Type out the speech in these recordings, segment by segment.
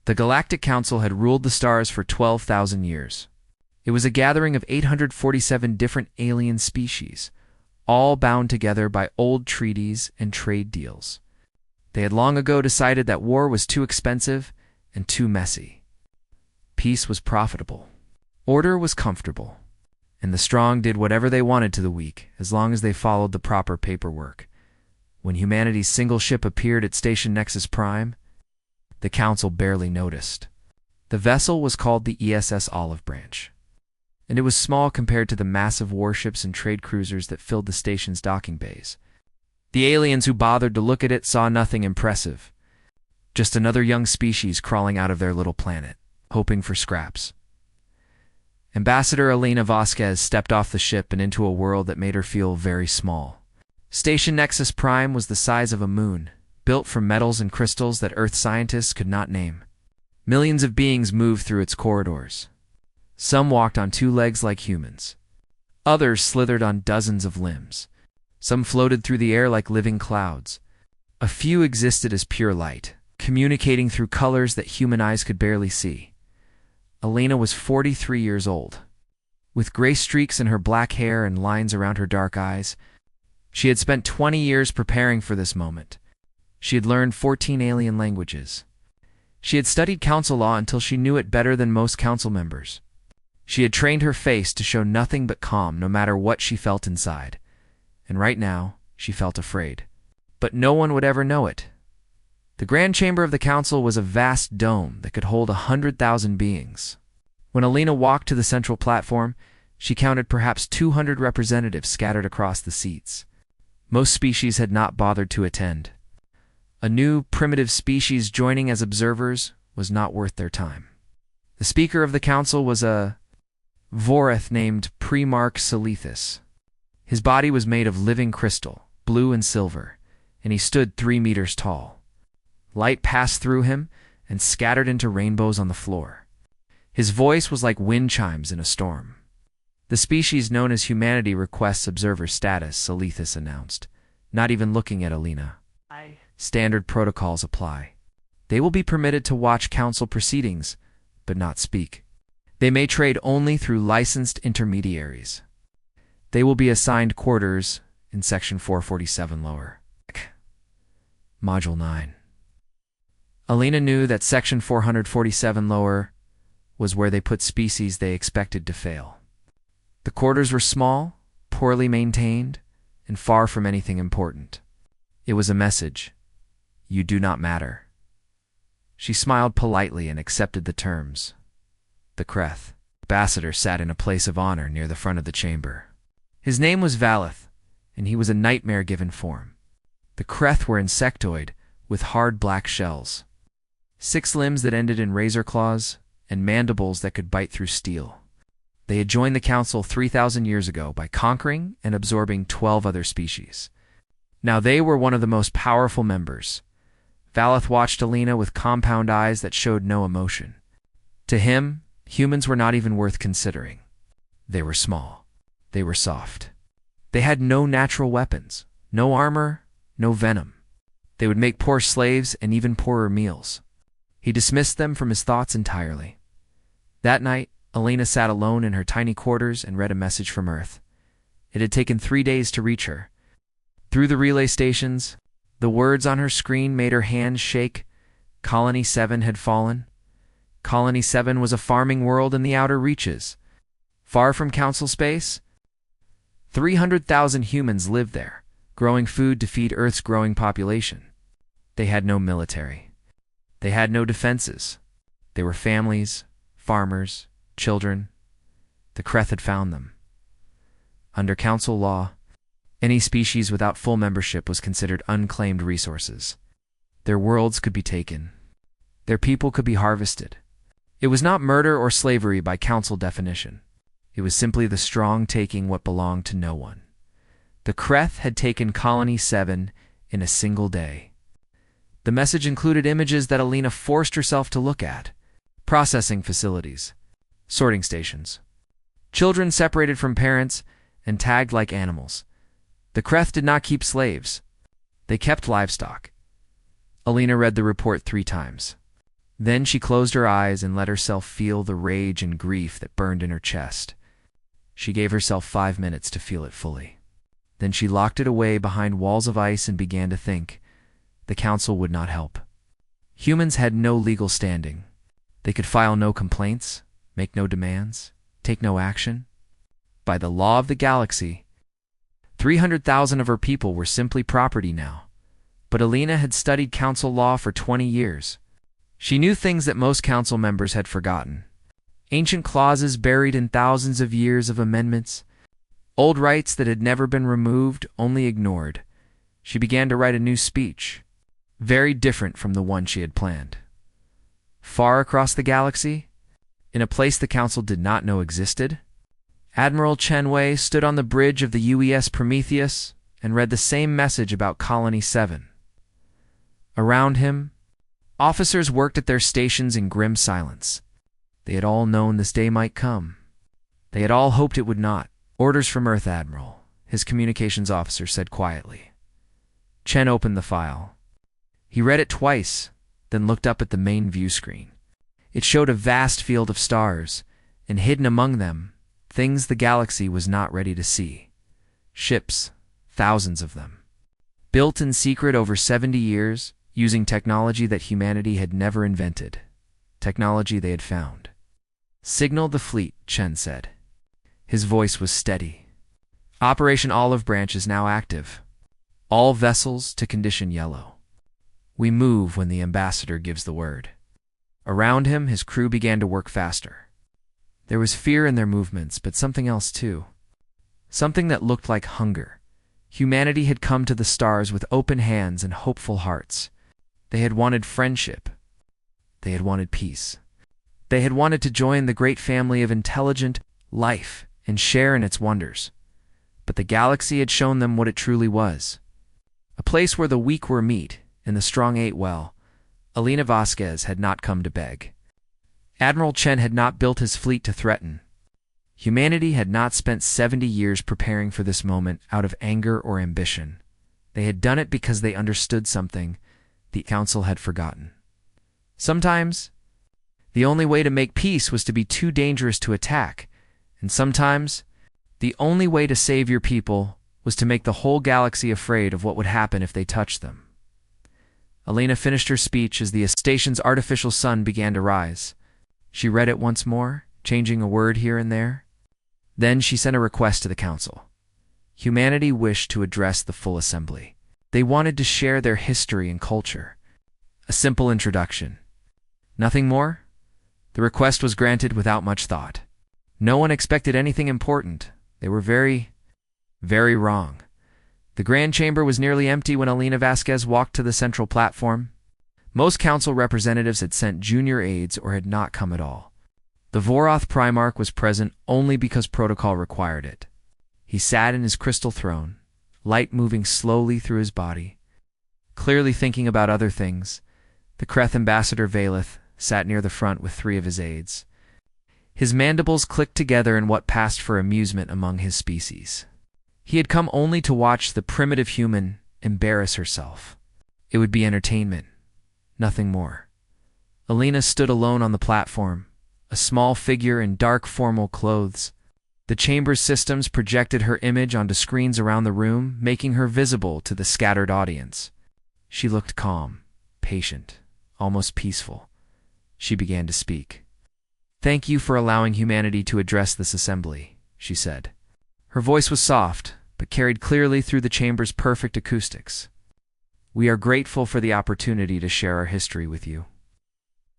The Galactic Council had ruled the stars for 12,000 years. It was a gathering of 847 different alien species, all bound together by old treaties and trade deals. They had long ago decided that war was too expensive and too messy. Peace was profitable. Order was comfortable. And the strong did whatever they wanted to the weak, as long as they followed the proper paperwork. When humanity's single ship appeared at Station Nexus Prime, the Council barely noticed. The vessel was called the ESS Olive Branch, and it was small compared to the massive warships and trade cruisers that filled the station's docking bays. The aliens who bothered to look at it saw nothing impressive, just another young species crawling out of their little planet, hoping for scraps. Ambassador Elena Vasquez stepped off the ship and into a world that made her feel very small. Station Nexus Prime was the size of a moon, built from metals and crystals that Earth scientists could not name. Millions of beings moved through its corridors. Some walked on two legs like humans. Others slithered on dozens of limbs. Some floated through the air like living clouds. A few existed as pure light, communicating through colors that human eyes could barely see. Elena was 43 years old. With gray streaks in her black hair and lines around her dark eyes, she had spent 20 years preparing for this moment. She had learned 14 alien languages. She had studied council law until she knew it better than most council members. She had trained her face to show nothing but calm no matter what she felt inside. And right now, she felt afraid. But no one would ever know it. The Grand Chamber of the Council was a vast dome that could hold 100,000 beings. When Elena walked to the central platform, she counted perhaps 200 representatives scattered across the seats. Most species had not bothered to attend. A new, primitive species joining as observers was not worth their time. The speaker of the council was a Voreth named Primarch Selethis. His body was made of living crystal, blue and silver, and he stood 3 meters tall. Light passed through him and scattered into rainbows on the floor. His voice was like wind chimes in a storm. The species known as humanity requests observer status, Selethis announced, not even looking at Elena. Standard protocols apply. They will be permitted to watch council proceedings, but not speak. They may trade only through licensed intermediaries. They will be assigned quarters in Section 447 lower. Module 9. Elena knew that Section 447 lower was where they put species they expected to fail. The quarters were small, poorly maintained, and far from anything important. It was a message. You do not matter. She smiled politely and accepted the terms. The Kreth ambassador sat in a place of honor near the front of the chamber. His name was Valeth, and he was a nightmare-given form. The Kreth were insectoid, with hard black shells, 6 limbs that ended in razor claws, and mandibles that could bite through steel. They had joined the council 3,000 years ago by conquering and absorbing 12 other species. Now they were one of the most powerful members. Valeth watched Elena with compound eyes that showed no emotion. To him, humans were not even worth considering. They were small. They were soft. They had no natural weapons, no armor, no venom. They would make poor slaves and even poorer meals. He dismissed them from his thoughts entirely. That night, Elena sat alone in her tiny quarters and read a message from Earth. It had taken 3 days to reach her. Through the relay stations, the words on her screen made her hands shake. Colony 7 had fallen. Colony 7 was a farming world in the outer reaches. Far from council space, 300,000 humans lived there, growing food to feed Earth's growing population. They had no military. They had no defenses. They were families, farmers, children. The Kreth had found them. Under council law, any species without full membership was considered unclaimed resources. Their worlds could be taken. Their people could be harvested. It was not murder or slavery by council definition. It was simply the strong taking what belonged to no one. The Kreth had taken Colony 7 in a single day. The message included images that Elena forced herself to look at. Processing facilities, sorting stations, children separated from parents and tagged like animals. The Kreth did not keep slaves. They kept livestock. Elena read the report 3 times. Then she closed her eyes and let herself feel the rage and grief that burned in her chest. She gave herself 5 minutes to feel it fully. Then she locked it away behind walls of ice and began to think. The council would not help. Humans had no legal standing. They could file no complaints, make no demands, take no action. By the law of the galaxy, 300,000 of her people were simply property now. But Alina had studied council law for 20 years. She knew things that most council members had forgotten. Ancient clauses buried in thousands of years of amendments. Old rights that had never been removed, only ignored. She began to write a new speech, very different from the one she had planned. Far across the galaxy, in a place the council did not know existed, Admiral Chen Wei stood on the bridge of the UES Prometheus and read the same message about Colony 7. Around him, officers worked at their stations in grim silence. They had all known this day might come. They had all hoped it would not. Orders from Earth, Admiral, his communications officer said quietly. Chen opened the file. He read it twice, then looked up at the main view screen. It showed a vast field of stars, and hidden among them, things the galaxy was not ready to see. Ships, thousands of them. Built in secret over 70 years, using technology that humanity had never invented. Technology they had found. Signal the fleet, Chen said. His voice was steady. Operation Olive Branch is now active. All vessels to condition yellow. We move when the ambassador gives the word. Around him, his crew began to work faster. There was fear in their movements, but something else too. Something that looked like hunger. Humanity had come to the stars with open hands and hopeful hearts. They had wanted friendship. They had wanted peace. They had wanted to join the great family of intelligent life and share in its wonders. But the galaxy had shown them what it truly was. A place where the weak were meat and the strong ate well. Alina Vasquez had not come to beg. Admiral Chen had not built his fleet to threaten. Humanity had not spent 70 years preparing for this moment out of anger or ambition. They had done it because they understood something the council had forgotten. Sometimes, the only way to make peace was to be too dangerous to attack, and sometimes, the only way to save your people was to make the whole galaxy afraid of what would happen if they touched them. Alina finished her speech as the station's artificial sun began to rise. She read it once more, changing a word here and there. Then she sent a request to the council. Humanity wished to address the full assembly. They wanted to share their history and culture. A simple introduction. Nothing more? The request was granted without much thought. No one expected anything important. They were very wrong. The grand chamber was nearly empty when Alina Vasquez walked to the central platform. Most council representatives had sent junior aides or had not come at all. The Voroth Primarch was present only because protocol required it. He sat in his crystal throne, light moving slowly through his body. Clearly thinking about other things, the Kreth ambassador Valeth sat near the front with 3 of his aides. His mandibles clicked together in what passed for amusement among his species. He had come only to watch the primitive human embarrass herself. It would be entertainment, nothing more. Alina stood alone on the platform, a small figure in dark formal clothes. The chamber's systems projected her image onto screens around the room, making her visible to the scattered audience. She looked calm, patient, almost peaceful. She began to speak. "Thank you for allowing humanity to address this assembly," she said. Her voice was soft, but carried clearly through the chamber's perfect acoustics. "We are grateful for the opportunity to share our history with you."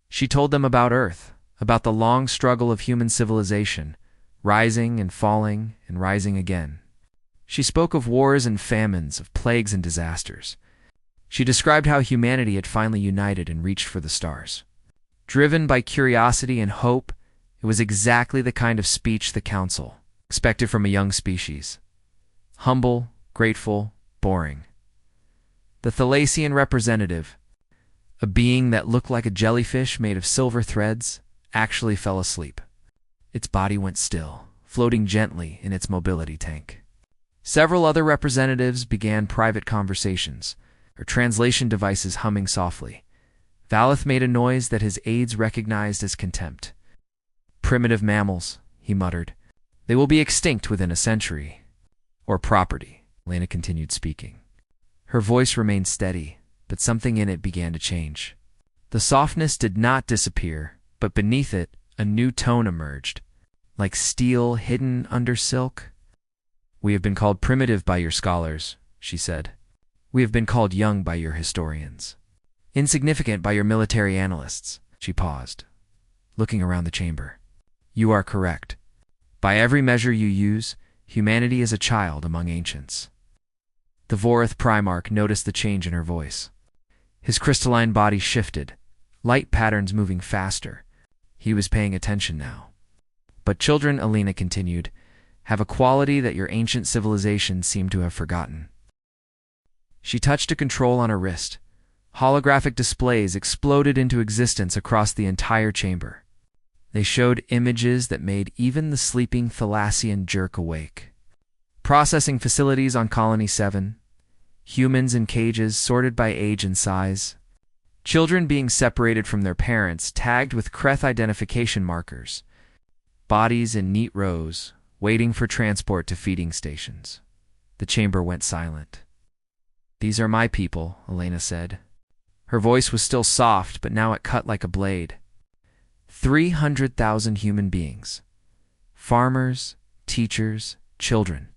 She told them about Earth, about the long struggle of human civilization, rising and falling and rising again. She spoke of wars and famines, of plagues and disasters. She described how humanity had finally united and reached for the stars. Driven by curiosity and hope, it was exactly the kind of speech the council expected from a young species. Humble, grateful, boring. The Thalassian representative, a being that looked like a jellyfish made of silver threads, actually fell asleep. Its body went still, floating gently in its mobility tank. Several other representatives began private conversations, their translation devices humming softly. Valeth made a noise that his aides recognized as contempt. "Primitive mammals," he muttered. "They will be extinct within a century." "Or property," Lena continued speaking. Her voice remained steady, but something in it began to change. The softness did not disappear, but beneath it, a new tone emerged, like steel hidden under silk. "We have been called primitive by your scholars," she said. "We have been called young by your historians. Insignificant by your military analysts." She paused, looking around the chamber. "You are correct. By every measure you use, humanity is a child among ancients." The Vorith Primarch noticed the change in her voice. His crystalline body shifted, light patterns moving faster. He was paying attention now. "But children," Alina continued, "have a quality that your ancient civilizations seem to have forgotten." She touched a control on her wrist. Holographic displays exploded into existence across the entire chamber. They showed images that made even the sleeping Thalassian jerk awake. Processing facilities on Colony 7, humans in cages sorted by age and size, children being separated from their parents tagged with Kreth identification markers, bodies in neat rows, waiting for transport to feeding stations. The chamber went silent. "These are my people," Elena said. Her voice was still soft, but now it cut like a blade. 300,000 human beings, farmers, teachers, children,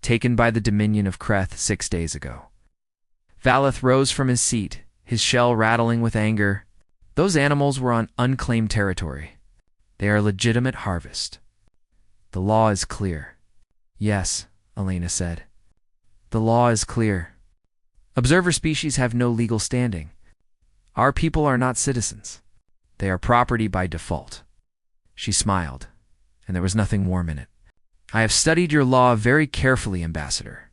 taken by the dominion of Kreth 6 days ago. Valeth rose from his seat, his shell rattling with anger. Those animals were on unclaimed territory. They are legitimate harvest. "The law is clear." "Yes," Elena said. "The law is clear. Observer species have no legal standing. Our people are not citizens. They are property by default." She smiled, and there was nothing warm in it. "I have studied your law very carefully, Ambassador.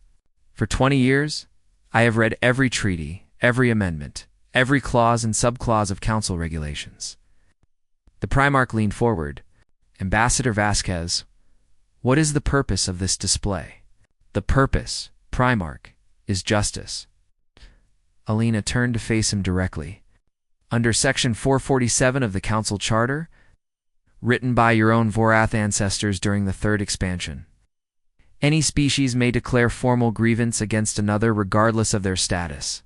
For 20 years, I have read every treaty, every amendment, every clause and subclause of council regulations." The Primarch leaned forward. "Ambassador Vasquez, what is the purpose of this display?" "The purpose, Primarch, is justice." Alina turned to face him directly. "Under Section 447 of the Council Charter, written by your own Vorath ancestors during the Third Expansion, any species may declare formal grievance against another regardless of their status.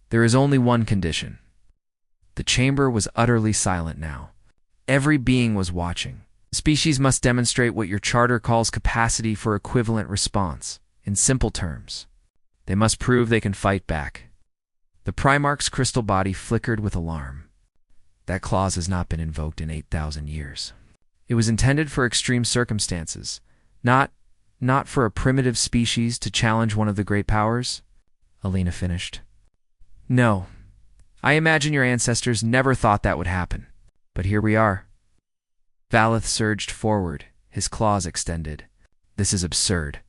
There is only one condition." The chamber was utterly silent now. Every being was watching. Species must demonstrate what your charter calls capacity for equivalent response. In simple terms, they must prove they can fight back. The Primarch's crystal body flickered with alarm. That clause has not been invoked in 8,000 years. It was intended for extreme circumstances, not for a primitive species to challenge one of the great powers, Alina finished. "No, I imagine your ancestors never thought that would happen, but here we are." Valeth surged forward, his claws extended. "This is absurd.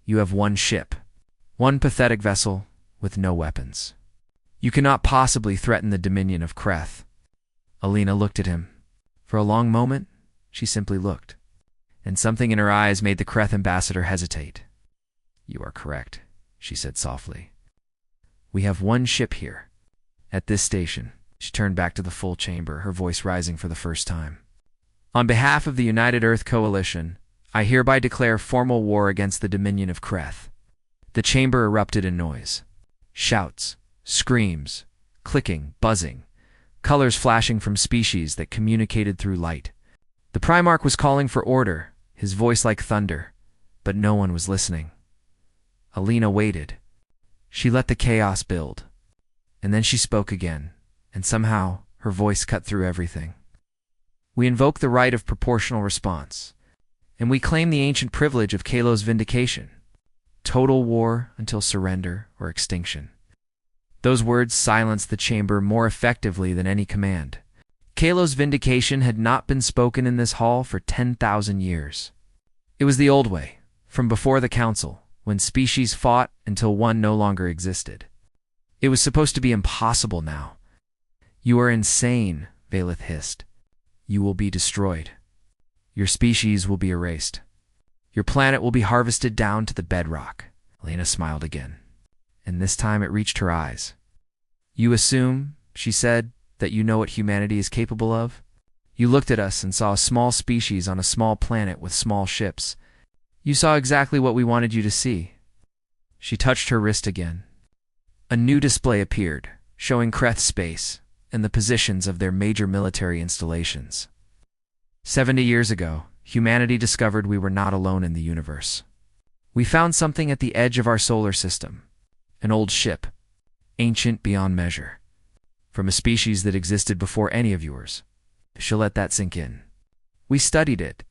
You have one ship, one pathetic vessel with no weapons. You cannot possibly threaten the dominion of Kreth." Alina looked at him. For a long moment, she simply looked, and something in her eyes made the Kreth ambassador hesitate. "You are correct," she said softly. "We have one ship here. At this station." She turned back to the full chamber, her voice rising for the first time. "On behalf of the United Earth Coalition, I hereby declare formal war against the dominion of Kreth." The chamber erupted in noise. Shouts, screams, clicking, buzzing, colors flashing from species that communicated through light. The Primarch was calling for order, his voice like thunder, but no one was listening. Alina waited. She let the chaos build, and then she spoke again, and somehow her voice cut through everything. "We invoke the right of proportional response, and we claim the ancient privilege of Kalos vindication. Total war until surrender or extinction." Those words silenced the chamber more effectively than any command. Kalos vindication had not been spoken in this hall for 10,000 years. It was the old way, from before the council, when species fought until one no longer existed. It was supposed to be impossible now. "You are insane," Valeth hissed. "You will be destroyed. Your species will be erased. Your planet will be harvested down to the bedrock." Lena smiled again, and this time it reached her eyes. "You assume," she said, that you know what humanity is capable of? You looked at us and saw a small species on a small planet with small ships. You saw exactly what we wanted you to see. She touched her wrist again. A new display appeared, showing Kreth space and the positions of their major military installations. 70 years ago, humanity discovered we were not alone in the universe. We found something at the edge of our solar system, an old ship, ancient beyond measure, from a species that existed before any of yours. She'll let that sink in. We studied it,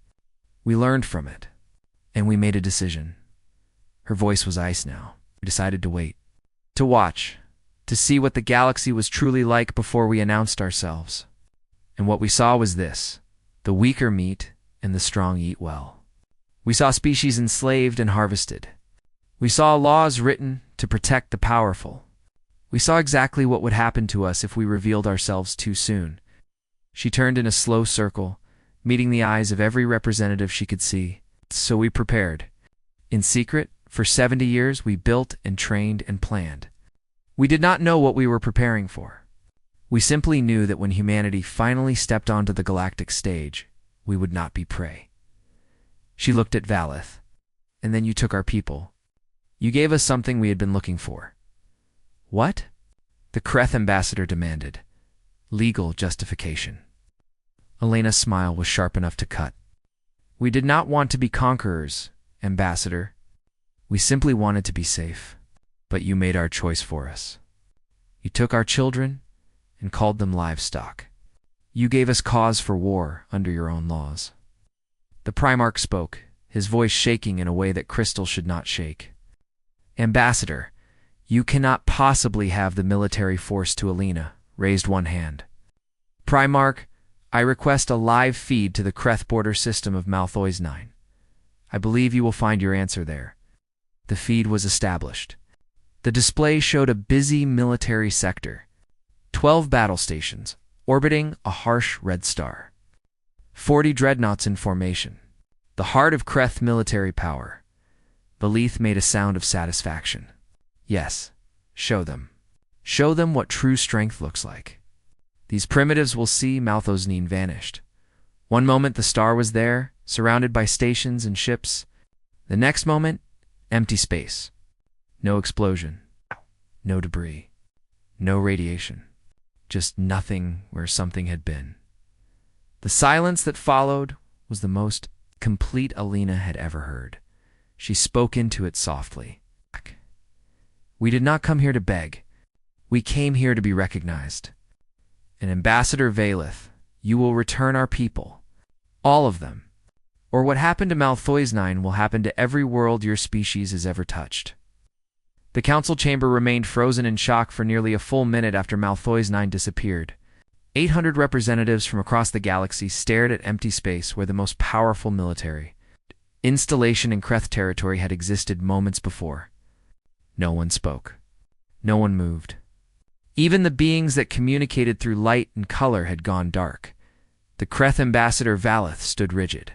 we learned from it, and we made a decision. Her voice was ice now. We decided to wait, to watch, to see what the galaxy was truly like before we announced ourselves. And what we saw was this: the weaker meet and the strong eat well. We saw species enslaved and harvested. We saw laws written to protect the powerful. We saw exactly what would happen to us if we revealed ourselves too soon. She turned in a slow circle, meeting the eyes of every representative she could see. So we prepared. In secret, for 70 years, we built and trained and planned. We did not know what we were preparing for. We simply knew that when humanity finally stepped onto the galactic stage, we would not be prey. She looked at Valeth. And then you took our people. You gave us something we had been looking for. What? The Kreth ambassador demanded. Legal justification. Elena's smile was sharp enough to cut. We did not want to be conquerors, ambassador. We simply wanted to be safe. But you made our choice for us. You took our children and called them livestock. You gave us cause for war under your own laws. The Primarch spoke, his voice shaking in a way that crystal should not shake. Ambassador, you cannot possibly have the military force to Elena, raised one hand. Primarch, I request a live feed to the Kreth border system of Malthois 9. I believe you will find your answer there. The feed was established. The display showed a busy military sector. 12 battle stations, orbiting a harsh red star. 40 dreadnoughts in formation. The heart of Kreth military power. Valeth made a sound of satisfaction. Yes, show them. Show them what true strength looks like. These primitives will see Malthosnine vanished. One moment the star was there, surrounded by stations and ships. The next moment, empty space. No explosion. No debris. No radiation. Just nothing where something had been. The silence that followed was the most complete Elena had ever heard. She spoke into it softly. We did not come here to beg. We came here to be recognized. And Ambassador Valeth, you will return our people. All of them. Or what happened to Malthois 9 will happen to every world your species has ever touched. The council chamber remained frozen in shock for nearly a full minute after Malthois 9 disappeared. 800 representatives from across the galaxy stared at empty space where the most powerful military installation in Kreth territory had existed moments before. No one spoke. No one moved. Even the beings that communicated through light and color had gone dark. The Kreth ambassador Valeth stood rigid.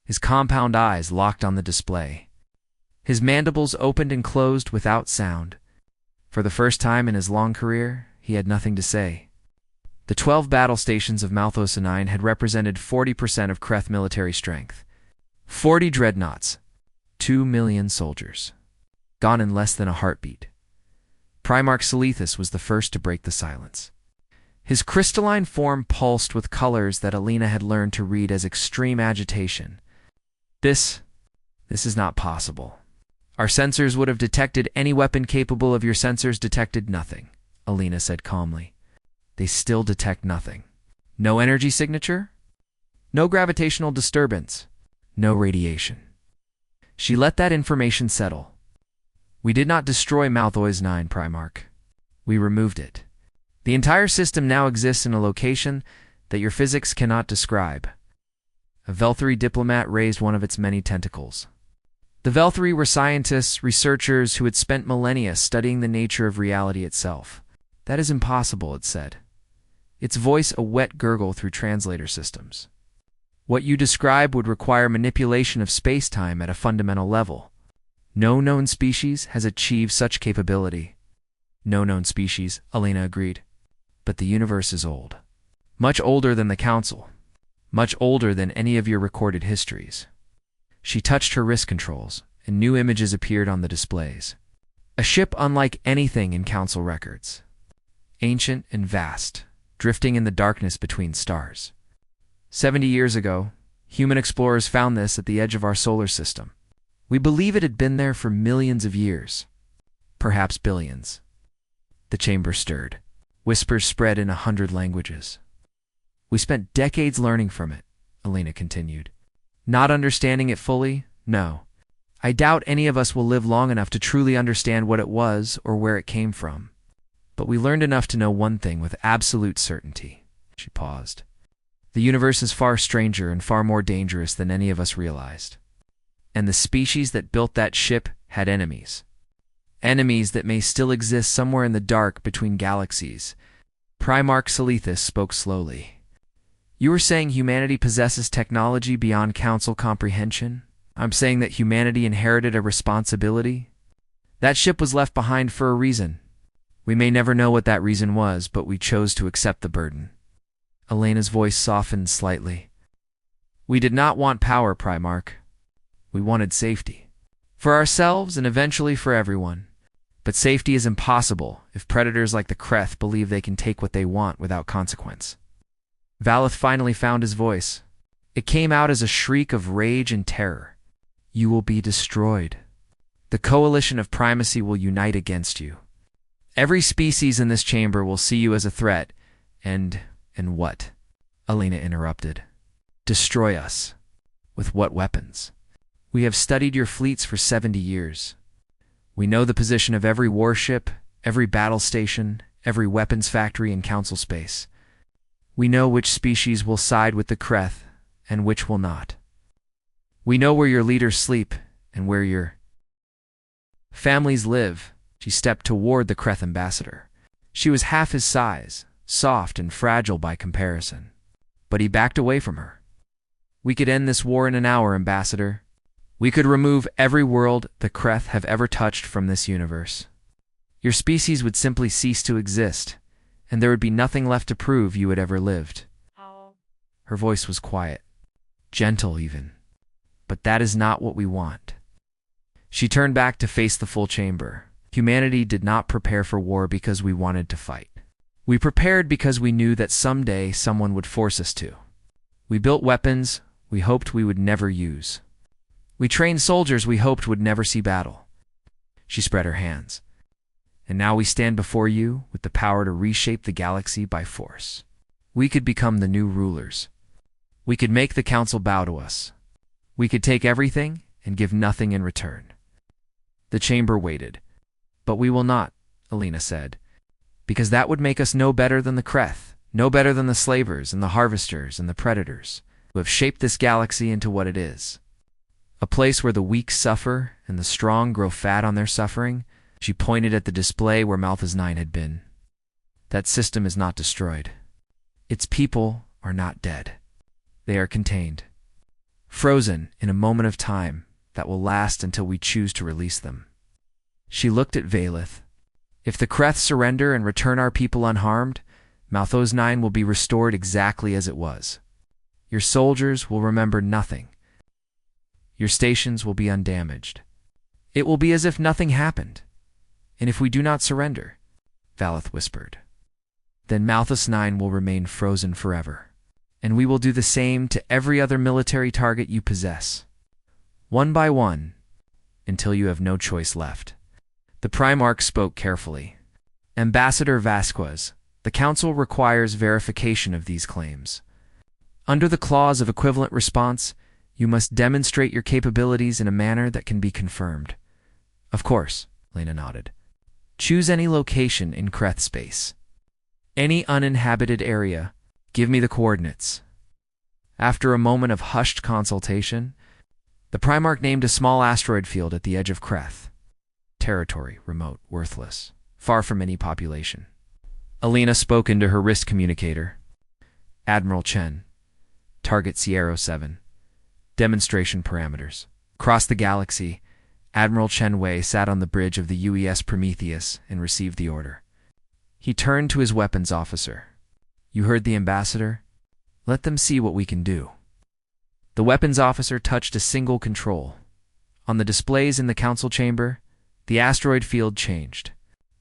His compound eyes locked on the display. His mandibles opened and closed without sound. For the first time in his long career, he had nothing to say. The 12 battle stations of Malthos 9 had represented 40% of Kreth military strength. 40 dreadnoughts. 2 million soldiers. Gone in less than a heartbeat. Primarch Selethus was the first to break the silence. His crystalline form pulsed with colors that Elena had learned to read as extreme agitation. This is not possible. Our sensors would have detected any weapon capable of your sensors detected nothing, Elena said calmly. They still detect nothing. No energy signature? No gravitational disturbance. No radiation. She let that information settle. We did not destroy Malthois 9, Primarch. We removed it. The entire system now exists in a location that your physics cannot describe. A Velthari diplomat raised one of its many tentacles. The Velthari were scientists, researchers who had spent millennia studying the nature of reality itself. That is impossible, it said. Its voice a wet gurgle through translator systems. What you describe would require manipulation of space-time at a fundamental level. No known species has achieved such capability. No known species, Elena agreed. But the universe is old. Much older than the Council. Much older than any of your recorded histories. She touched her wrist controls, and new images appeared on the displays. A ship unlike anything in Council records. Ancient and vast, drifting in the darkness between stars. 70 years ago, human explorers found this at the edge of our solar system. We believe it had been there for millions of years. Perhaps billions. The chamber stirred. Whispers spread in 100 languages. We spent decades learning from it, Elena continued. Not understanding it fully? No. I doubt any of us will live long enough to truly understand what it was or where it came from. But we learned enough to know one thing with absolute certainty. She paused. The universe is far stranger and far more dangerous than any of us realized. And the species that built that ship had enemies. Enemies that may still exist somewhere in the dark between galaxies. Primarch Selethis spoke slowly. You were saying humanity possesses technology beyond Council comprehension? I'm saying that humanity inherited a responsibility? That ship was left behind for a reason. We may never know what that reason was, but we chose to accept the burden. Elena's voice softened slightly. We did not want power, Primarch. We wanted safety. For ourselves and eventually for everyone. But safety is impossible if predators like the Kreth believe they can take what they want without consequence. Valeth finally found his voice. It came out as a shriek of rage and terror. You will be destroyed. The coalition of primacy will unite against you. Every species in this chamber will see you as a threat, and what? Elena interrupted. Destroy us. With what weapons? We have studied your fleets for 70 years. We know the position of every warship, every battle station, every weapons factory in Council space. We know which species will side with the Kreth and which will not. We know where your leaders sleep and where your families live. She stepped toward the Kreth ambassador. She was half his size, soft and fragile by comparison. But he backed away from her. We could end this war in an hour, Ambassador. We could remove every world the Kreth have ever touched from this universe. Your species would simply cease to exist, and there would be nothing left to prove you had ever lived. Her voice was quiet, gentle even. But that is not what we want. She turned back to face the full chamber. Humanity did not prepare for war because we wanted to fight. We prepared because we knew that someday someone would force us to. We built weapons we hoped we would never use. We trained soldiers we hoped would never see battle. She spread her hands. And now we stand before you with the power to reshape the galaxy by force. We could become the new rulers. We could make the Council bow to us. We could take everything and give nothing in return. The chamber waited. But we will not, Elena said, because that would make us no better than the Kreth, no better than the slavers and the harvesters and the predators who have shaped this galaxy into what it is. A place where the weak suffer and the strong grow fat on their suffering. She pointed at the display where Malthus 9 had been. That system is not destroyed. Its people are not dead. They are contained. Frozen in a moment of time that will last until we choose to release them. She looked at Valeth. If the Kreth surrender and return our people unharmed, Malthus 9 will be restored exactly as it was. Your soldiers will remember nothing. Your stations will be undamaged. It will be as if nothing happened. And if we do not surrender, Valeth whispered, then Malthus 9 will remain frozen forever. And we will do the same to every other military target you possess. One by one, until you have no choice left. The Primarch spoke carefully. Ambassador Vasquez, the Council requires verification of these claims. Under the clause of equivalent response, you must demonstrate your capabilities in a manner that can be confirmed. Of course, Lena nodded. Choose any location in Kreth space. Any uninhabited area. Give me the coordinates. After a moment of hushed consultation, the Primarch named a small asteroid field at the edge of Kreth. Territory, remote, worthless, far from any population. Elena spoke into her wrist communicator. Admiral Chen. Target Sierra 7. Demonstration parameters. Across the galaxy, Admiral Chen Wei sat on the bridge of the UES Prometheus and received the order. He turned to his weapons officer. "You heard the ambassador? Let them see what we can do." The weapons officer touched a single control. On the displays in the council chamber, the asteroid field changed.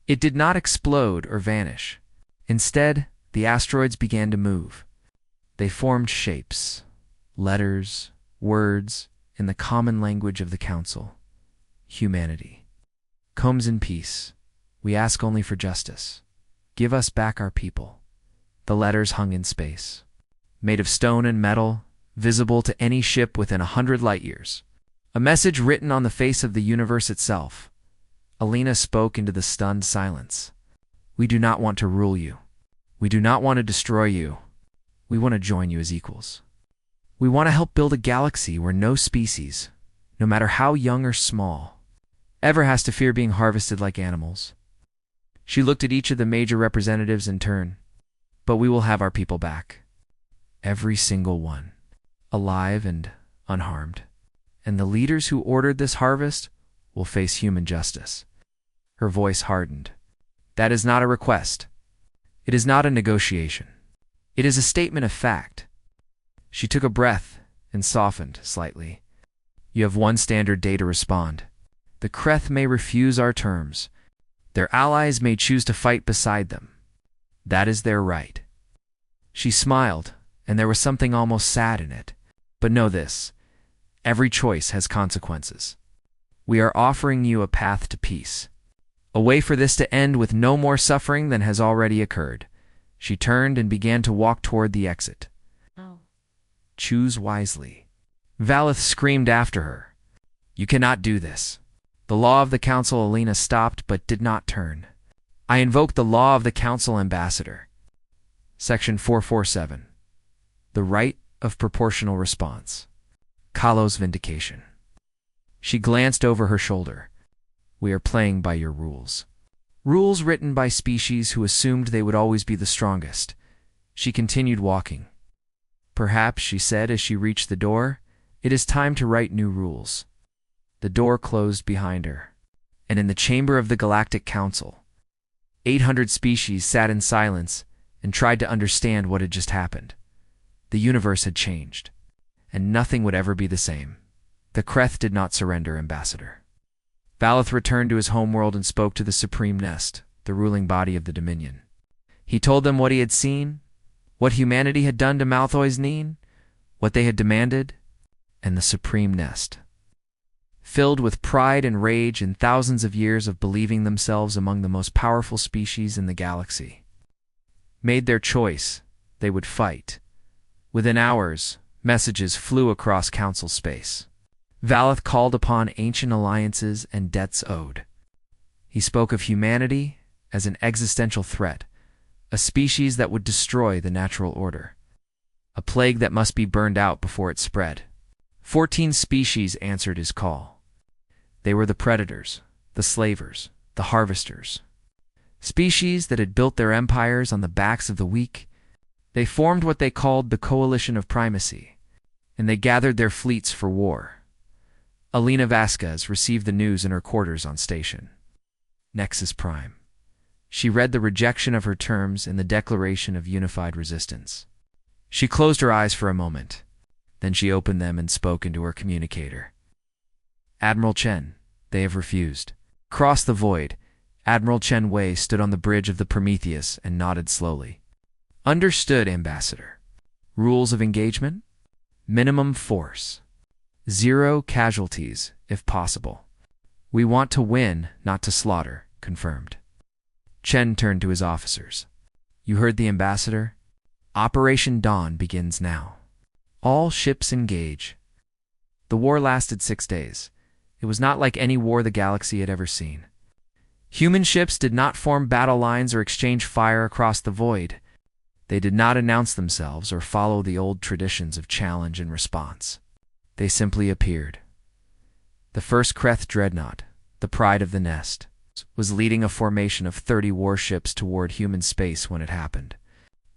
It did not explode or vanish. Instead, the asteroids began to move. They formed shapes, letters, words, in the common language of the council. Humanity. Comes in peace. We ask only for justice. Give us back our people. The letters hung in space. Made of stone and metal, visible to any ship within 100 light-years. A message written on the face of the universe itself. Alina spoke into the stunned silence. "We do not want to rule you. We do not want to destroy you. We want to join you as equals. We want to help build a galaxy where no species, no matter how young or small, ever has to fear being harvested like animals." She looked at each of the major representatives in turn. "But we will have our people back. Every single one. Alive and unharmed. And the leaders who ordered this harvest will face human justice." Her voice hardened. "That is not a request. It is not a negotiation. It is a statement of fact." She took a breath and softened slightly. "You have one standard day to respond. The Kreth may refuse our terms. Their allies may choose to fight beside them. That is their right." She smiled, and there was something almost sad in it. "But know this. Every choice has consequences. We are offering you a path to peace. A way for this to end with no more suffering than has already occurred." She turned and began to walk toward the exit. Oh. "Choose wisely." Valeth screamed after her. "You cannot do this." The law of the council. Alina stopped but did not turn. "I invoke the law of the council, ambassador." Section 447. The right of proportional response. Kahlo's vindication. She glanced over her shoulder. "We are playing by your rules. Rules written by species who assumed they would always be the strongest." She continued walking. "Perhaps," she said as she reached the door, "it is time to write new rules." The door closed behind her, and in the chamber of the Galactic Council, 800 species sat in silence and tried to understand what had just happened. The universe had changed, and nothing would ever be the same. The Kreth did not surrender, ambassador. Valeth returned to his homeworld and spoke to the Supreme Nest, the ruling body of the Dominion. He told them what he had seen, what humanity had done to Malthoy's Neen, what they had demanded, and the Supreme Nest, filled with pride and rage and thousands of years of believing themselves among the most powerful species in the galaxy, made their choice. They would fight. Within hours, messages flew across council space. Valeth called upon ancient alliances and debts owed. He spoke of humanity as an existential threat, a species that would destroy the natural order, a plague that must be burned out before it spread. 14 species answered his call. They were the predators, the slavers, the harvesters. Species that had built their empires on the backs of the weak. They formed what they called the Coalition of Primacy, and they gathered their fleets for war. Alina Vasquez received the news in her quarters on station. Nexus Prime. She read the rejection of her terms in the Declaration of Unified Resistance. She closed her eyes for a moment. Then she opened them and spoke into her communicator. "Admiral Chen, they have refused." Across the void, Admiral Chen Wei stood on the bridge of the Prometheus and nodded slowly. "Understood, Ambassador. Rules of engagement? Minimum force. 0 casualties, if possible. We want to win, not to slaughter." Confirmed. Chen turned to his officers. "You heard the Ambassador? Operation Dawn begins now. All ships engage." The war lasted 6 days. It was not like any war the galaxy had ever seen. Human ships did not form battle lines or exchange fire across the void. They did not announce themselves or follow the old traditions of challenge and response. They simply appeared. The first Kreth dreadnought, the pride of the nest, was leading a formation of 30 warships toward human space when it happened.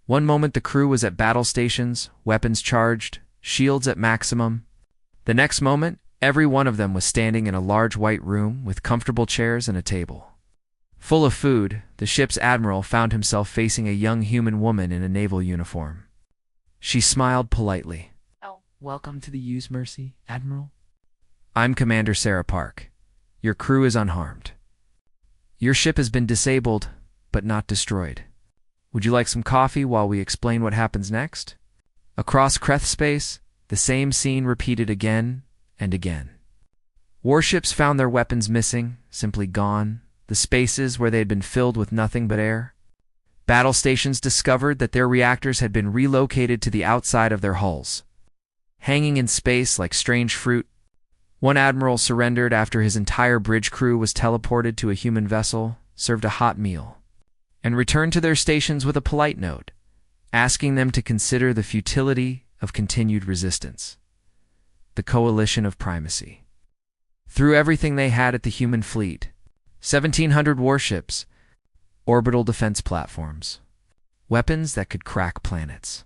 One moment the crew was at battle stations, weapons charged, shields at maximum. The next moment, every one of them was standing in a large white room with comfortable chairs and a table. Full of food, the ship's admiral found himself facing a young human woman in a naval uniform. She smiled politely. Oh, welcome to the Use Mercy, Admiral. I'm Commander Sarah Park. Your crew is unharmed. Your ship has been disabled, but not destroyed. Would you like some coffee while we explain what happens next? Across Kreth space, the same scene repeated again and again. Warships found their weapons missing, simply gone, the spaces where they had been filled with nothing but air. Battle stations discovered that their reactors had been relocated to the outside of their hulls. Hanging in space like strange fruit, one admiral surrendered after his entire bridge crew was teleported to a human vessel, served a hot meal, and returned to their stations with a polite note, asking them to consider the futility of continued resistance. The coalition of primacy. Threw everything they had at the human fleet, 1,700 warships, orbital defense platforms, weapons that could crack planets.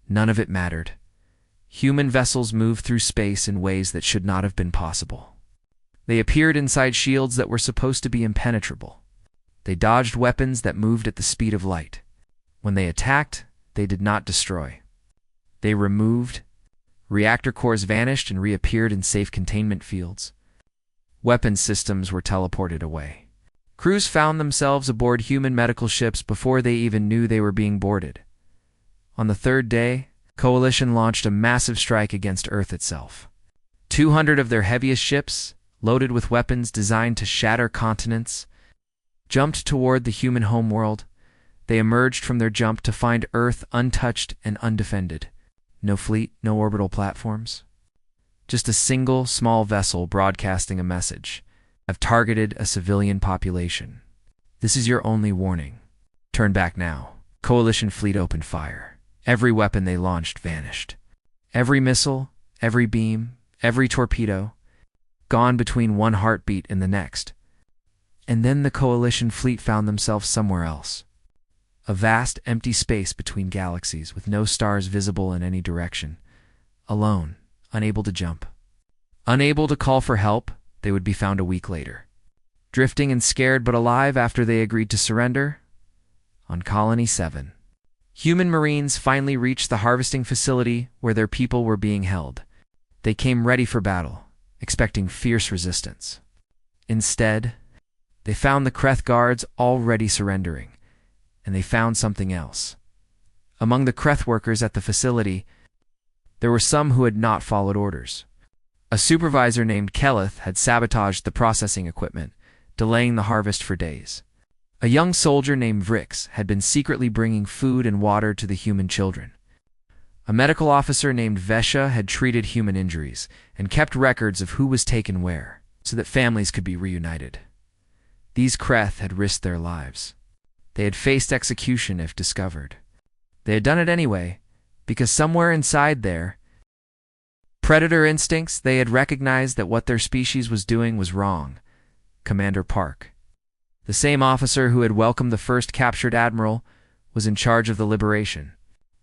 None of it mattered. Human vessels moved through space in ways that should not have been possible. They appeared inside shields that were supposed to be impenetrable. They dodged weapons that moved at the speed of light. When they attacked, they did not destroy. They removed. Reactor cores vanished and reappeared in safe containment fields. Weapon systems were teleported away. Crews found themselves aboard human medical ships before they even knew they were being boarded. On the third day, Coalition launched a massive strike against Earth itself. 200 of their heaviest ships, loaded with weapons designed to shatter continents, jumped toward the human homeworld. They emerged from their jump to find Earth untouched and undefended. No fleet, no orbital platforms. Just a single, small vessel broadcasting a message. I've targeted a civilian population. This is your only warning. Turn back now. Coalition fleet opened fire. Every weapon they launched vanished. Every missile, every beam, every torpedo, gone between one heartbeat and the next. And then the Coalition fleet found themselves somewhere else. A vast, empty space between galaxies with no stars visible in any direction. Alone, unable to jump. Unable to call for help, they would be found a week later. Drifting and scared but alive after they agreed to surrender? On Colony 7. Human Marines finally reached the harvesting facility where their people were being held. They came ready for battle, expecting fierce resistance. Instead, they found the Kreth guards already surrendering, and they found something else. Among the Kreth workers at the facility, there were some who had not followed orders. A supervisor named Keleth had sabotaged the processing equipment, delaying the harvest for days. A young soldier named Vrix had been secretly bringing food and water to the human children. A medical officer named Vesha had treated human injuries and kept records of who was taken where, so that families could be reunited. These Kreth had risked their lives. They had faced execution if discovered. They had done it anyway, because somewhere inside their predator instincts they had recognized that what their species was doing was wrong. Commander Park, the same officer who had welcomed the first captured admiral, was in charge of the liberation.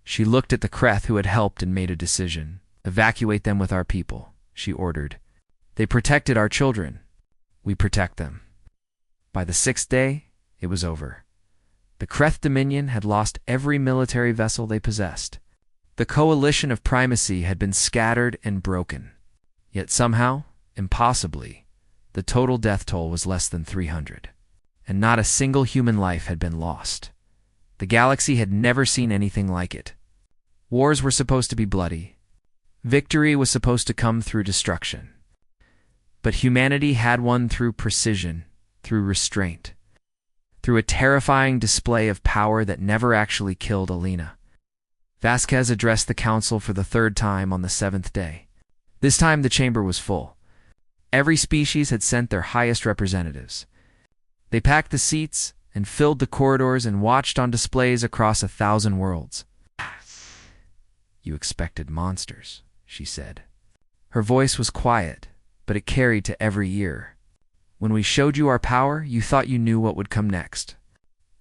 She looked at the Kreth who had helped and made a decision. Evacuate them with our people, she ordered. They protected our children. We protect them. By the 6th day, it was over. The Kreth Dominion had lost every military vessel they possessed. The coalition of primacy had been scattered and broken. Yet somehow, impossibly, the total death toll was less than 300. And not a single human life had been lost. The galaxy had never seen anything like it. Wars were supposed to be bloody. Victory was supposed to come through destruction. But humanity had won through precision, through restraint, through a terrifying display of power that never actually killed Alina. Vasquez addressed the council for the 3rd time on the 7th day. This time the chamber was full. Every species had sent their highest representatives. They packed the seats and filled the corridors and watched on displays across 1,000 worlds. You expected monsters, she said. Her voice was quiet, but it carried to every ear. When we showed you our power, you thought you knew what would come next.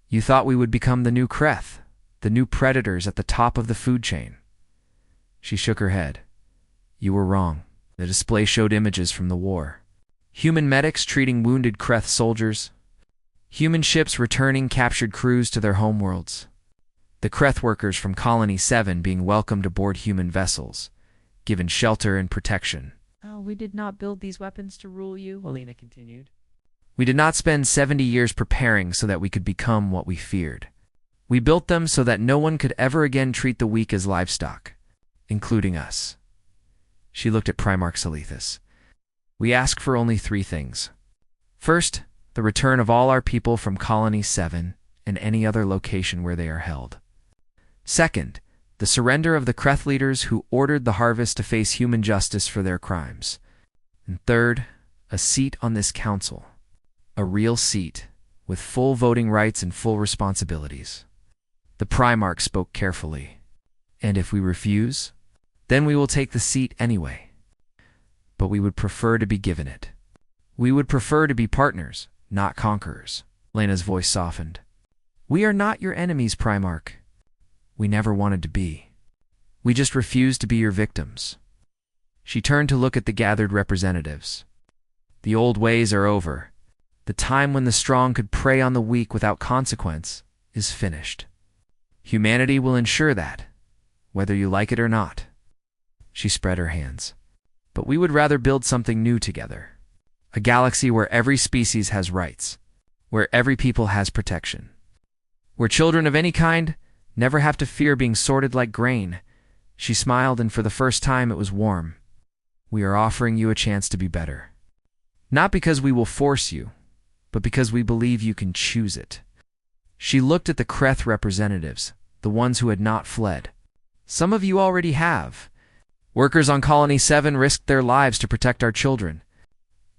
You thought we would become the new Kreth, the new predators at the top of the food chain. She shook her head. You were wrong. The display showed images from the war. Human medics treating wounded Kreth soldiers, Human ships returning captured crews to their homeworlds. The Kreth workers from Colony 7 being welcomed aboard human vessels, given shelter and protection. Oh, we did not build these weapons to rule you, Alina continued. We did not spend 70 years preparing so that we could become what we feared. We built them so that no one could ever again treat the weak as livestock, including us. She looked at Primarch Selethus. We ask for only 3 things. First, the return of all our people from Colony 7 and any other location where they are held. Second, the surrender of the Kreth leaders who ordered the Harvest to face human justice for their crimes. And third, a seat on this council. A real seat, with full voting rights and full responsibilities. The Primarch spoke carefully. And if we refuse, then we will take the seat anyway. But we would prefer to be given it. We would prefer to be partners, not conquerors. Lena's voice softened. We are not your enemies, Primarch. We never wanted to be. We just refused to be your victims. She turned to look at the gathered representatives. The old ways are over. The time when the strong could prey on the weak without consequence is finished. Humanity will ensure that, whether you like it or not. She spread her hands. But we would rather build something new together. A galaxy where every species has rights, where every people has protection, where children of any kind never have to fear being sorted like grain. She smiled, and for the first time it was warm. We are offering you a chance to be better. Not because we will force you, but because we believe you can choose it. She looked at the Kreth representatives, the ones who had not fled. Some of you already have. Workers on Colony 7 risked their lives to protect our children.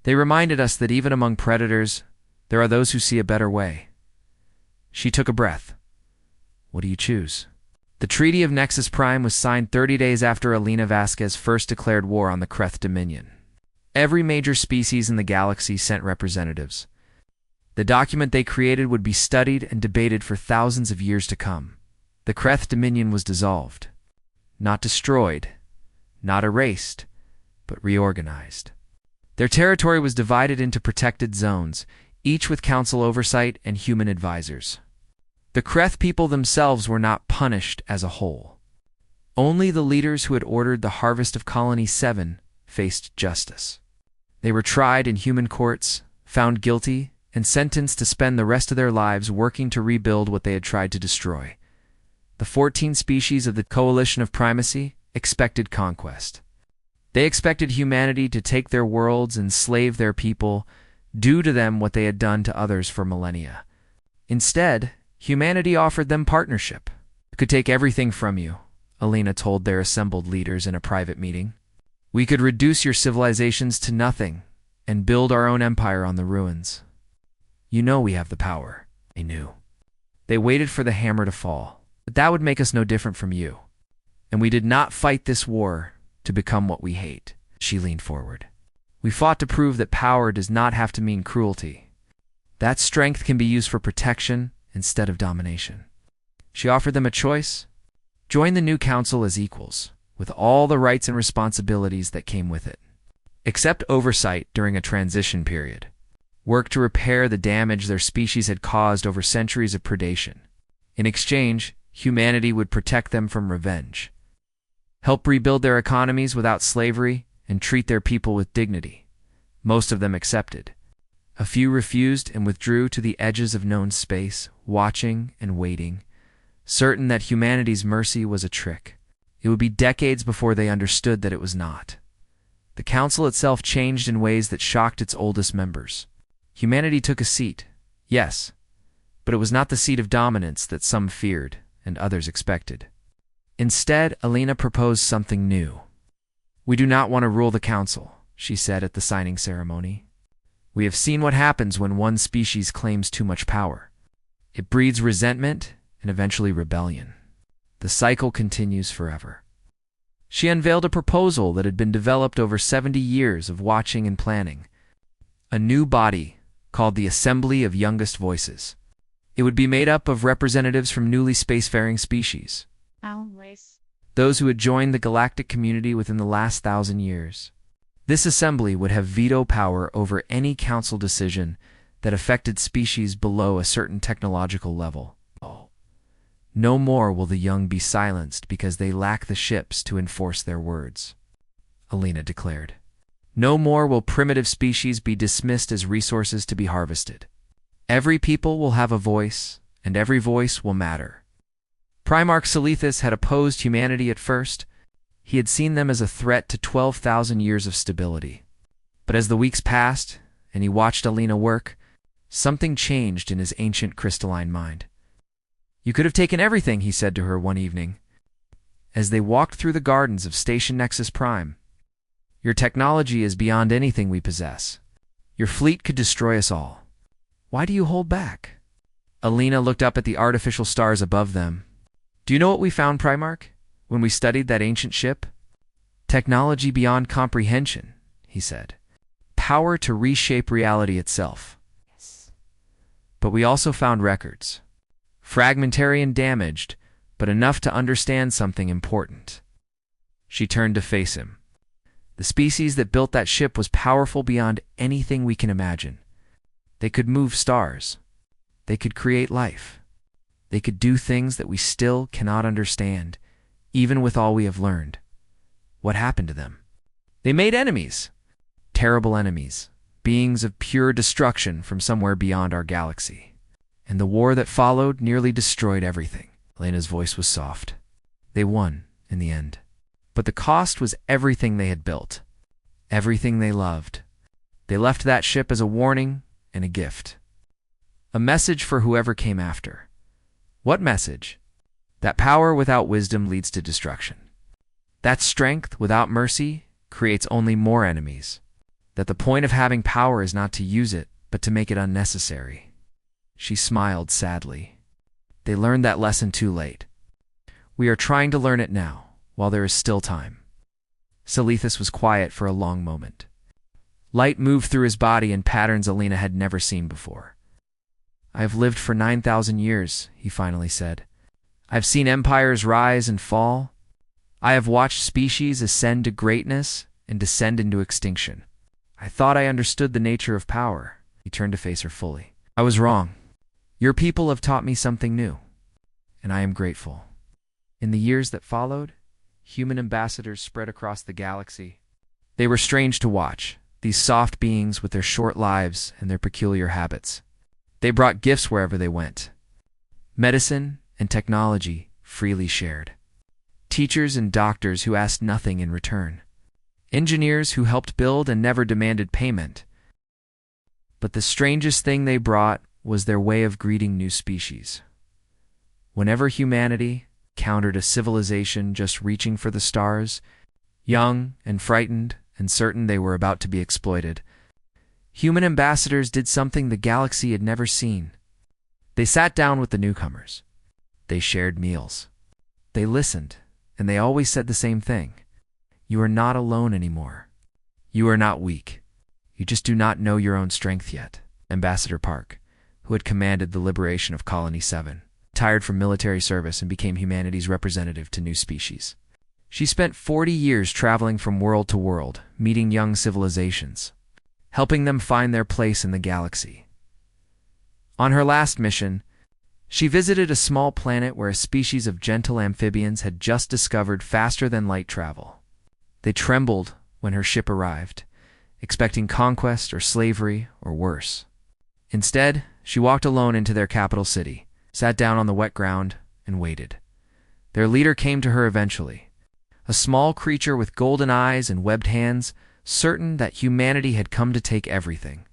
They reminded us that even among predators, there are those who see a better way. She took a breath. What do you choose? The Treaty of Nexus Prime was signed 30 days after Alina Vasquez first declared war on the Kreth Dominion. Every major species in the galaxy sent representatives. The document they created would be studied and debated for thousands of years to come. The Kreth Dominion was dissolved. Not destroyed, not erased, but reorganized. Their territory was divided into protected zones, each with council oversight and human advisors. The Kreth people themselves were not punished as a whole. Only the leaders who had ordered the Harvest of Colony 7 faced justice. They were tried in human courts, found guilty, and sentenced to spend the rest of their lives working to rebuild what they had tried to destroy. The 14 species of the Coalition of Primacy expected conquest. They expected humanity to take their worlds and slave their people, do to them what they had done to others for millennia. Instead, humanity offered them partnership. We could take everything from you, Alina told their assembled leaders in a private meeting. We could reduce your civilizations to nothing and build our own empire on the ruins. You know we have the power. They knew. They waited for the hammer to fall, but that would make us no different from you. And we did not fight this war to become what we hate. She leaned forward. We fought to prove that power does not have to mean cruelty. That strength can be used for protection instead of domination. She offered them a choice. Join the new council as equals, with all the rights and responsibilities that came with it. Accept oversight during a transition period. Work to repair the damage their species had caused over centuries of predation. In exchange, humanity would protect them from revenge. Help rebuild their economies without slavery and treat their people with dignity. Most of them accepted. A few refused and withdrew to the edges of known space, watching and waiting, certain that humanity's mercy was a trick. It would be decades before they understood that it was not. The council itself changed in ways that shocked its oldest members. Humanity took a seat, yes, but it was not the seat of dominance that some feared and others expected. Instead, Alina proposed something new. We do not want to rule the council, she said at the signing ceremony. We have seen what happens when one species claims too much power. It breeds resentment and eventually rebellion. The cycle continues forever. She unveiled a proposal that had been developed over 70 years of watching and planning. A new body called the Assembly of Youngest Voices. It would be made up of representatives from newly spacefaring species. Those who had joined the galactic community within the last 1,000 years. This assembly would have veto power over any council decision that affected species below a certain technological level. No more will the young be silenced because they lack the ships to enforce their words, Alina declared. No more will primitive species be dismissed as resources to be harvested. Every people will have a voice, and every voice will matter. Primarch Selethis had opposed humanity at first. He had seen them as a threat to 12,000 years of stability. But as the weeks passed, and he watched Alina work, something changed in his ancient crystalline mind. You could have taken everything, he said to her one evening, as they walked through the gardens of Station Nexus Prime. Your technology is beyond anything we possess. Your fleet could destroy us all. Why do you hold back? Alina looked up at the artificial stars above them. Do you know what we found, Primarch, when we studied that ancient ship? Technology beyond comprehension, he said. Power to reshape reality itself. Yes. But we also found records. Fragmentary and damaged, but enough to understand something important. She turned to face him. The species that built that ship was powerful beyond anything we can imagine. They could move stars. They could create life. They could do things that we still cannot understand, even with all we have learned. What happened to them? They made enemies. Terrible enemies. Beings of pure destruction from somewhere beyond our galaxy. And the war that followed nearly destroyed everything. Alina's voice was soft. They won, in the end. But the cost was everything they had built. Everything they loved. They left that ship as a warning and a gift. A message for whoever came after. What message? That power without wisdom leads to destruction. That strength without mercy creates only more enemies. That the point of having power is not to use it, but to make it unnecessary. She smiled sadly. They learned that lesson too late. We are trying to learn it now, while there is still time. Selethis was quiet for a long moment. Light moved through his body in patterns Alina had never seen before. I have lived for 9,000 years, he finally said. I have seen empires rise and fall. I have watched species ascend to greatness and descend into extinction. I thought I understood the nature of power. He turned to face her fully. I was wrong. Your people have taught me something new, and I am grateful. In the years that followed, human ambassadors spread across the galaxy. They were strange to watch, these soft beings with their short lives and their peculiar habits. They brought gifts wherever they went. Medicine and technology freely shared. Teachers and doctors who asked nothing in return. Engineers who helped build and never demanded payment. But the strangest thing they brought was their way of greeting new species. Whenever humanity countered a civilization just reaching for the stars, young and frightened and certain they were about to be exploited, human ambassadors did something the galaxy had never seen. They sat down with the newcomers. They shared meals. They listened, and they always said the same thing. You are not alone anymore. You are not weak. You just do not know your own strength yet. Ambassador Park, who had commanded the liberation of Colony 7, retired from military service and became humanity's representative to new species. She spent 40 years traveling from world to world, meeting young civilizations, helping them find their place in the galaxy. On her last mission, she visited a small planet where a species of gentle amphibians had just discovered faster-than-light travel. They trembled when her ship arrived, expecting conquest or slavery or worse. Instead, she walked alone into their capital city, sat down on the wet ground, and waited. Their leader came to her eventually, a small creature with golden eyes and webbed hands, certain that humanity had come to take everything.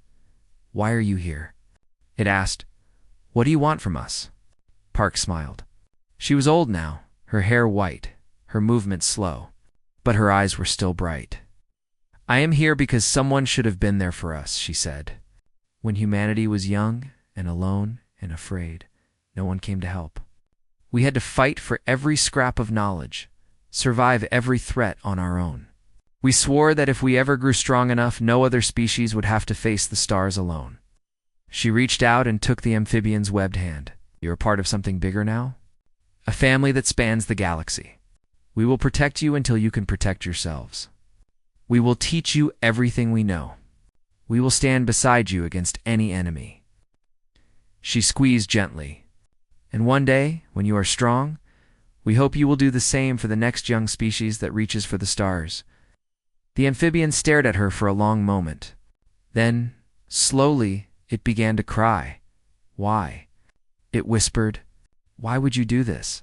Why are you here? It asked. What do you want from us? Park smiled. She was old now, her hair white, her movements slow, but her eyes were still bright. I am here because someone should have been there for us, she said. When humanity was young and alone and afraid, no one came to help. We had to fight for every scrap of knowledge, survive every threat on our own. We swore that if we ever grew strong enough, no other species would have to face the stars alone. She reached out and took the amphibian's webbed hand. You're a part of something bigger now? A family that spans the galaxy. We will protect you until you can protect yourselves. We will teach you everything we know. We will stand beside you against any enemy." She squeezed gently. "And one day, when you are strong, we hope you will do the same for the next young species that reaches for the stars." The amphibian stared at her for a long moment. Then, slowly, it began to cry. "Why?" it whispered. "Why would you do this?"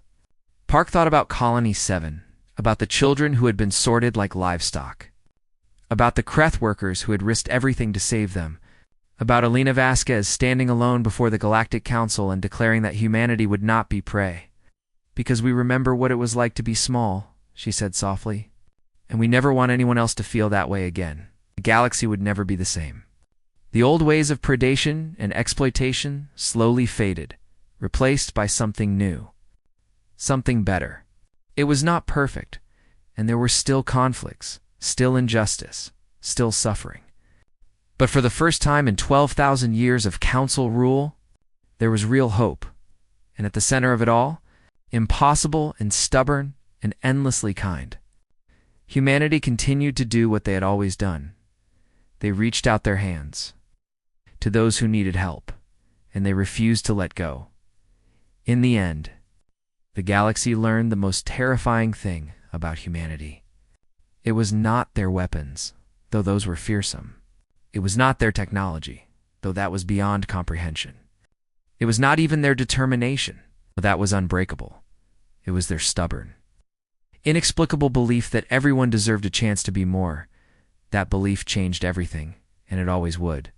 Park thought about Colony 7, about the children who had been sorted like livestock, about the Kreth workers who had risked everything to save them, about Alina Vasquez standing alone before the Galactic Council and declaring that humanity would not be prey. "Because we remember what it was like to be small," she said softly, "and we never want anyone else to feel that way again. The galaxy would never be the same." The old ways of predation and exploitation slowly faded, replaced by something new, something better. It was not perfect, and there were still conflicts, still injustice, still suffering. But for the first time in 12,000 years of council rule, there was real hope. And at the center of it all, impossible and stubborn and endlessly kind, humanity continued to do what they had always done. They reached out their hands to those who needed help, and they refused to let go. In the end, the galaxy learned the most terrifying thing about humanity. It was not their weapons, though those were fearsome. It was not their technology, though that was beyond comprehension. It was not even their determination, though that was unbreakable. It was their stubborn, inexplicable belief that everyone deserved a chance to be more. That belief changed everything, and it always would.